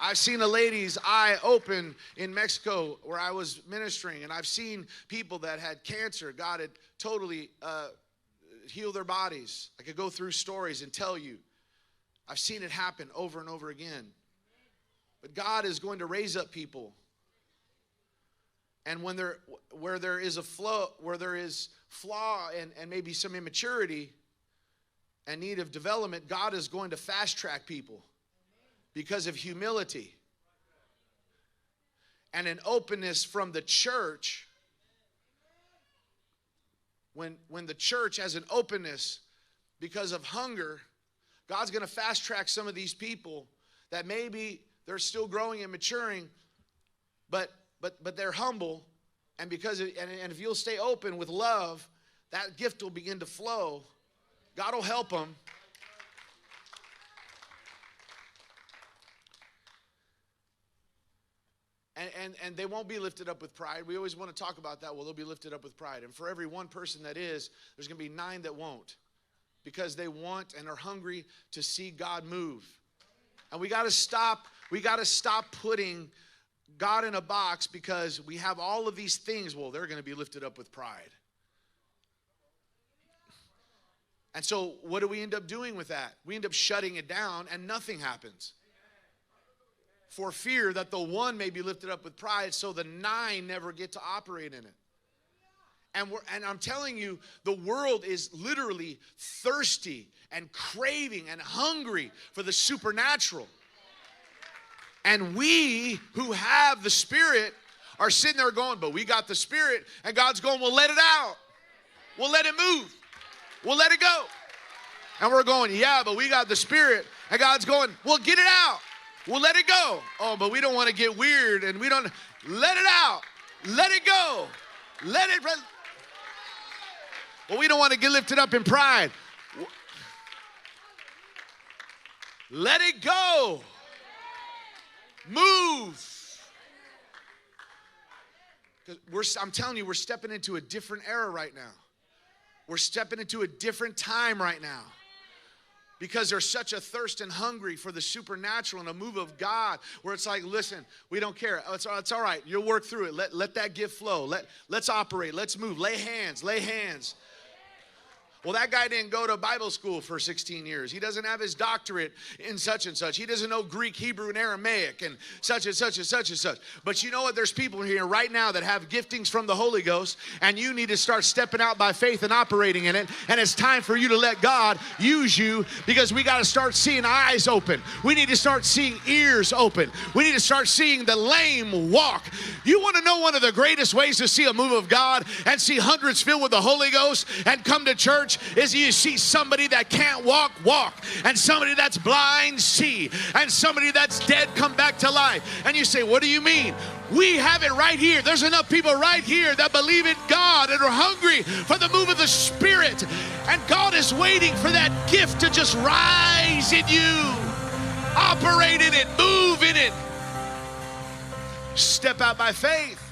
I've seen a lady's eye open in Mexico where I was ministering, and I've seen people that had cancer. God had totally healed their bodies. I could go through stories and tell you. I've seen it happen over and over again. But God is going to raise up people. And where there is a flaw and maybe some immaturity and need of development, God is going to fast track people because of humility and an openness from the church. When the church has an openness because of hunger, God's going to fast track some of these people that maybe they're still growing and maturing, but they're humble, and if you'll stay open with love, that gift will begin to flow. God will help them. And they won't be lifted up with pride. We always want to talk about that. Well, they'll be lifted up with pride. And for every one person that is, there's going to be 9 that won't, because they want and are hungry to see God move. And we got to stop putting God in a box because we have all of these things. Well, they're going to be lifted up with pride. And so what do we end up doing with that? We end up shutting it down and nothing happens. For fear that the 1 may be lifted up with pride, so the 9 never get to operate in it. And I'm telling you, the world is literally thirsty and craving and hungry for the supernatural. And we who have the Spirit are sitting there going, but we got the Spirit. And God's going, well, let it out. We'll let it move. We'll let it go. And we're going, yeah, but we got the Spirit. And God's going, well, get it out. We'll let it go. Oh, but we don't want to get weird, and we don't. Let it out. Let it go. Let it. Well, we don't want to get lifted up in pride. Let it go. Move. I'm telling you, we're stepping into a different era right now. We're stepping into a different time right now. Because there's such a thirst and hungry for the supernatural and a move of God where it's like, listen, we don't care. It's all right. You'll work through it. Let that gift flow. Let's operate. Let's move. Lay hands. Lay hands. Well, that guy didn't go to Bible school for 16 years. He doesn't have his doctorate in such and such. He doesn't know Greek, Hebrew, and Aramaic and such and such and such and such. But you know what? There's people here right now that have giftings from the Holy Ghost, and you need to start stepping out by faith and operating in it. And it's time for you to let God use you, because we got to start seeing eyes open. We need to start seeing ears open. We need to start seeing the lame walk. You want to know one of the greatest ways to see a move of God and see hundreds filled with the Holy Ghost and come to church? Is you see somebody that can't walk, and somebody that's blind, see, and somebody that's dead, come back to life. And you say, what do you mean? We have it right here. There's enough people right here that believe in God and are hungry for the move of the Spirit. And God is waiting for that gift to just rise in you. Operate in it, move in it. Step out by faith.